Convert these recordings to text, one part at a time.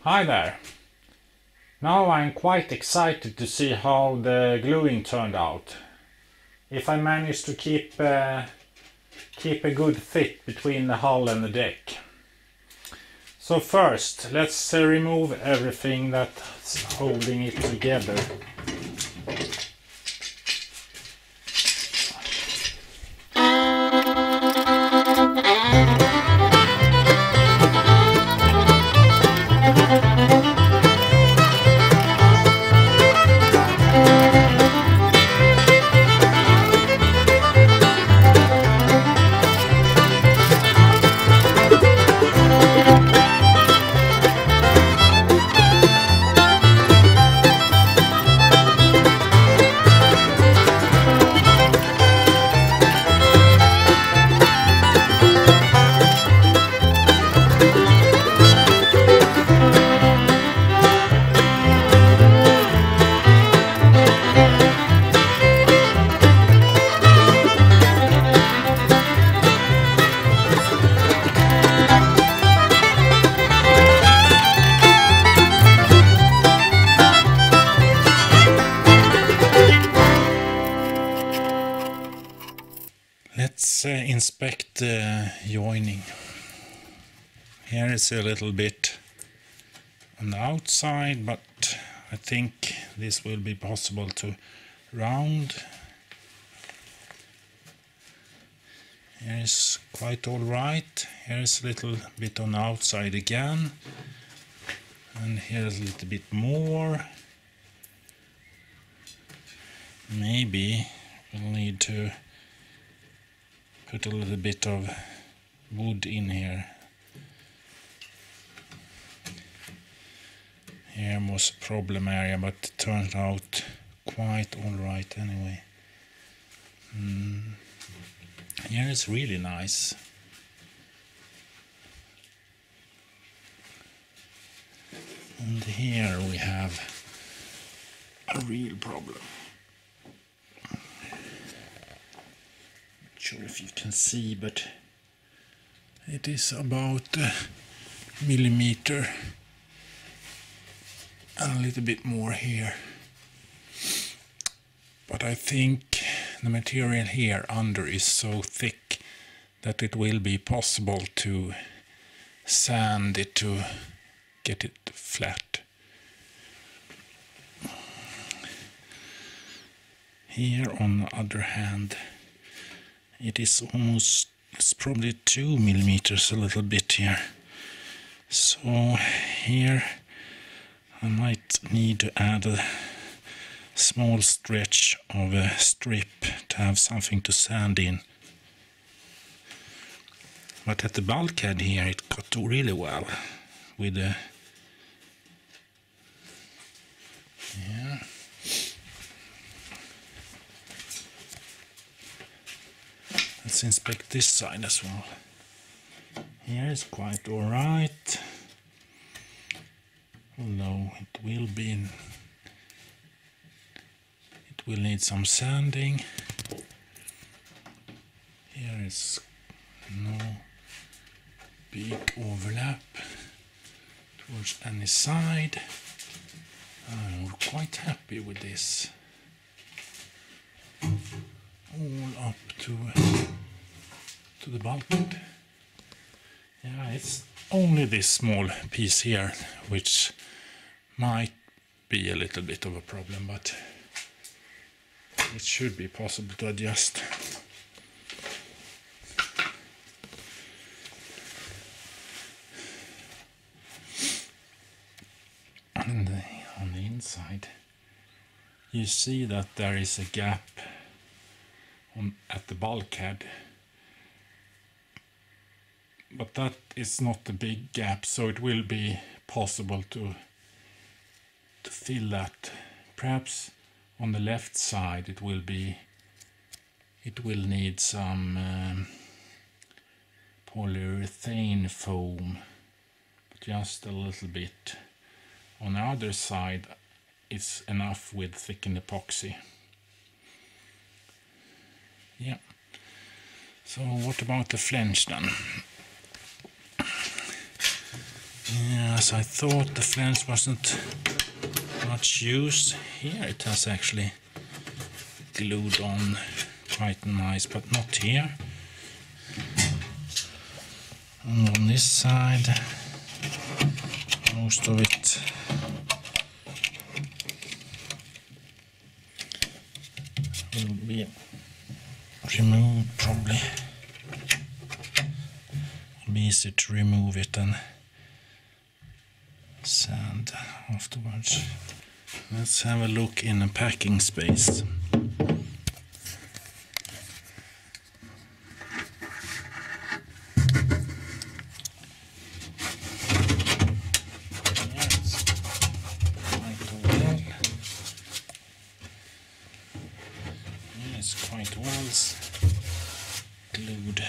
Hi there. Now I'm quite excited to see how the gluing turned out. If I managed to keep a good fit between the hull and the deck. So first, let's remove everything that's holding it together. Let's inspect the joining. Here is a little bit on the outside, but I think this will be possible to round. Here is quite all right. Here is a little bit on the outside again, and here is a little bit more. Maybe we'll need to put a little bit of wood in here. Here was a problem area, but it turned out quite alright anyway. Here is really nice. And here we have a real problem. Sure if you can see, but it is about a millimeter and a little bit more here. But I think the material here under is so thick that it will be possible to sand it to get it flat. Here on the other hand, it is almost, it's probably 2 millimeters, a little bit here. So here I might need to add a small stretch of a strip to have something to sand in. But at the bulkhead here it got really well with the Let's inspect this side as well. Here is quite alright, although it will need some sanding. Here is no big overlap towards any side. I'm quite happy with this. All up to the bulkhead. Yeah, it's only this small piece here which might be a little bit of a problem, but it should be possible to adjust. And on the inside you see that there is a gap at the bulkhead, but that is not a big gap, so it will be possible to fill that. Perhaps on the left side it will need some polyurethane foam, but just a little bit. On the other side it's enough with thickened epoxy. Yeah. So what about the flange then? Yes, I thought the flange wasn't much used. Here it has actually glued on quite nice, but not here. And on this side, most of it will be removed probably. It'll be easier to remove it than sand afterwards. Let's have a look in a packing space. It's quite well glued.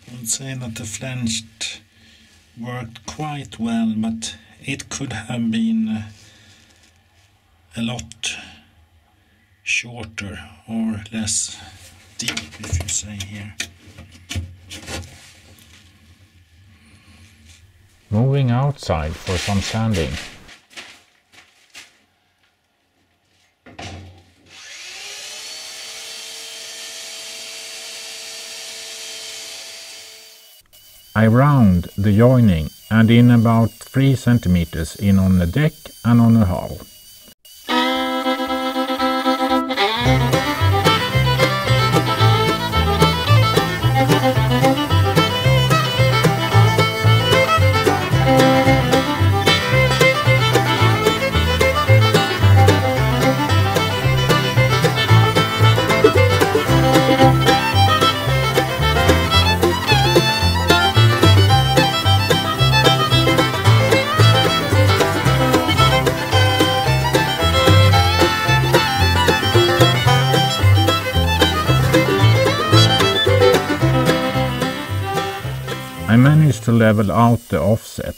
I would say that the flange worked quite well, but it could have been a lot shorter or less deep, if you say here. Moving outside for some sanding. I round the joining and in about 3 centimeters in on the deck and on the hull. I managed to level out the offset.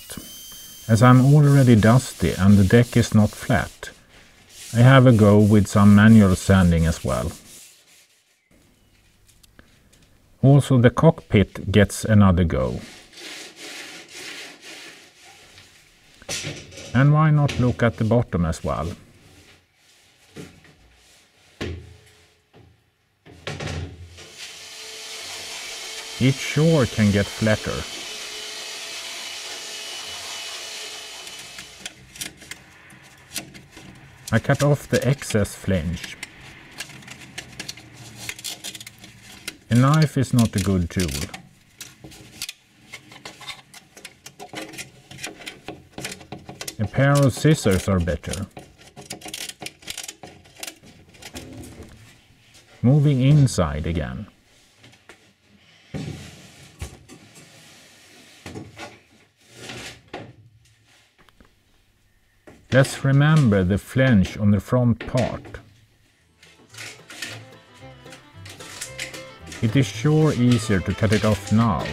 As I'm already dusty and the deck is not flat, I have a go with some manual sanding as well. Also the cockpit gets another go. And why not look at the bottom as well? Each shore can get flatter. I cut off the excess flange. A knife is not a good tool. A pair of scissors are better. Moving inside again. Let's remember the flange on the front part. It is sure easier to cut it off now.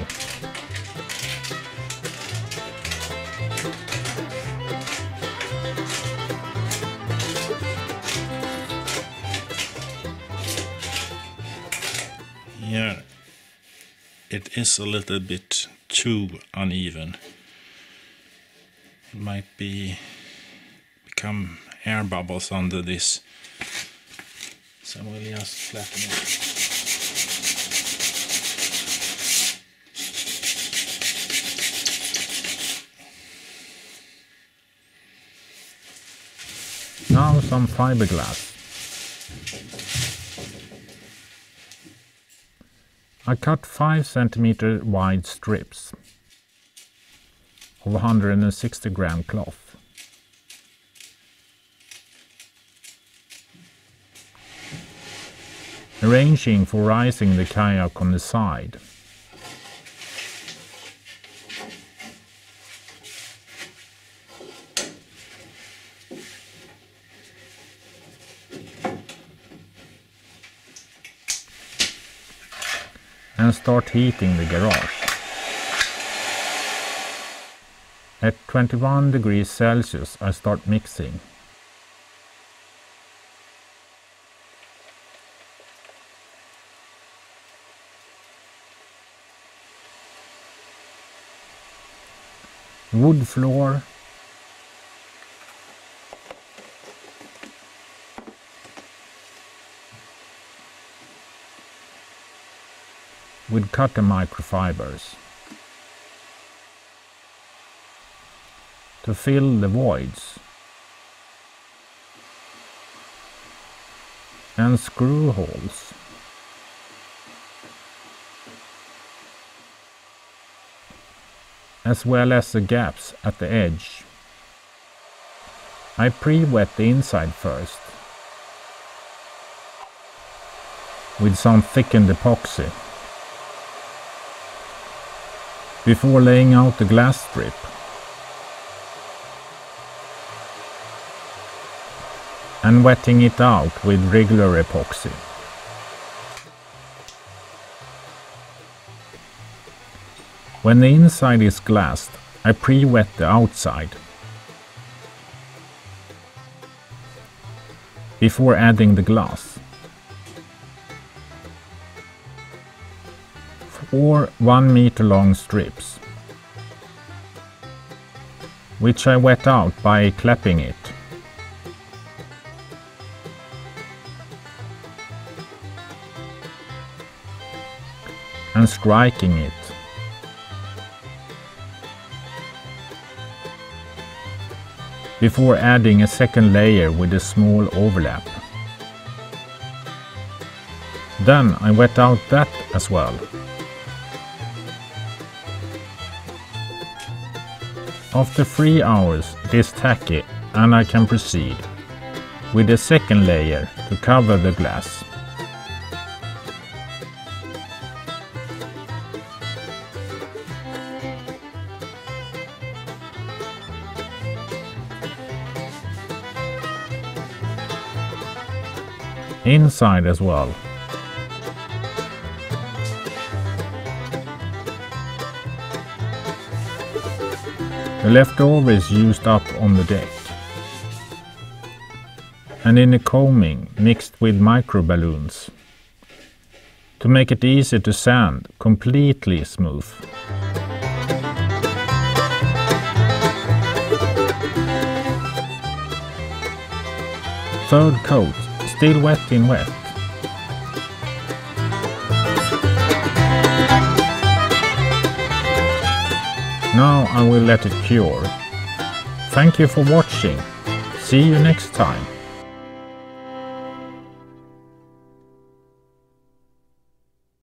Here it is a little bit too uneven. It might become air bubbles under this, so we'll just flatten it. Now some fiberglass. I cut 5 cm wide strips of 160 gram cloth. Arranging for rising the kayak on the side. And start heating the garage. At 21 degrees Celsius I start mixing. Wood floor, with cotton microfibers to fill the voids, and screw holes. As well as the gaps at the edge. I pre-wet the inside first with some thickened epoxy before laying out the glass strip. And wetting it out with regular epoxy. When the inside is glassed, I pre-wet the outside before adding the glass. 4 1-meter long strips, which I wet out by clapping it. And striking it. Before adding a second layer with a small overlap. Then I wet out that as well. After 3 hours it is tacky and I can proceed with a second layer to cover the glass. Inside as well. The leftover is used up on the deck and in a combing mixed with micro balloons to make it easy to sand completely smooth. Third coat, still wet in wet. Now I will let it cure. Thank you for watching. See you next time.